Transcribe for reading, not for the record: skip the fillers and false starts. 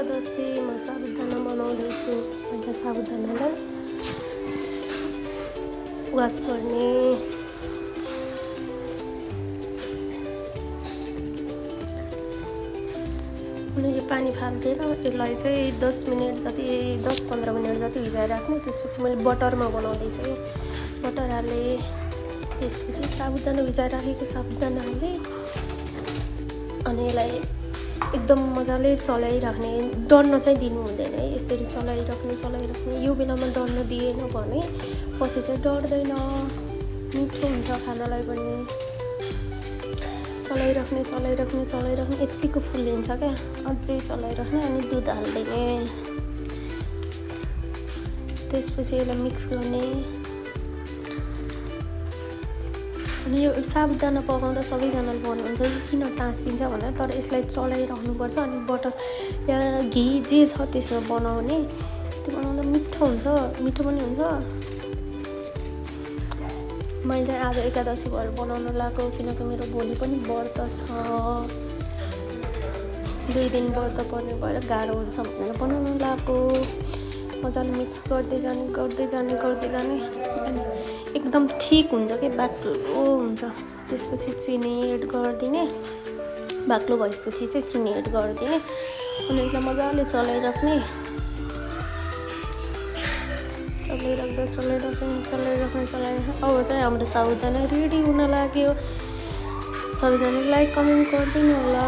एकादशीमा साबुदाना बनाउँदैछु। अन्त साबुदानालाई वास गर्ने, अनि यो पानी फाल्दैन। यसलाई चाहिँ 10-15 मिनट जति भिजाएर राख्ने। त्यसपछि मैले बटरमा बनाउँदैछु। बटर हालेँ, त्यसपछि साबुदाना भिजाएर राखेको साबुदाना हालेँ, अनि यसलाई एकदम मजाले चलाइराख्ने। डढ्न चाहिँ दिनु हुँदैन है, यसरी चलाइराख्ने। यो बेलामा डढ्न दिएन भने पछि चाहिँ डढ्दैन, मिठो हुन्छ खानालाई पनि। चलाइराख्ने यत्तिको फुलिन्छ क्या, अझै चलाइराख्ने। अनि दुध हालिदिने, त्यसपछि यसलाई मिक्स गर्ने। अनि यो साबुदाना पकाउँदा सबैजनाले भन्नुहुन्छ कि किन टाँसिन्छ भनेर, तर यसलाई चलाइराख्नुपर्छ। अनि बटर या घी जे छ त्यसमा बनाउने, त्यो बनाउँदा मिठो पनि हुन्छ। मैले आज एकादशी भएर बनाउन लगाएको, किनकि मेरो भोलि पनि व्रत छ। 2 दिन व्रत पर्ने भएर गाह्रो हुन्छ भनेर बनाउन लगाएको। मजाले मिक्स गर्दै जाने अनि एकदम ठिक हुन्छ कि बाक्लो हुन्छ। त्यसपछि चिनी एड गरिदिने, बाक्लो भएपछि चाहिँ चिनी एड गरिदिने। अनि यसलाई मजाले चलाइराख्ने। अब चाहिँ हाम्रो साबुदाना रेडी हुन लाग्यो। सबैजनाले लाइक कमेन्ट गरिदिनु होला।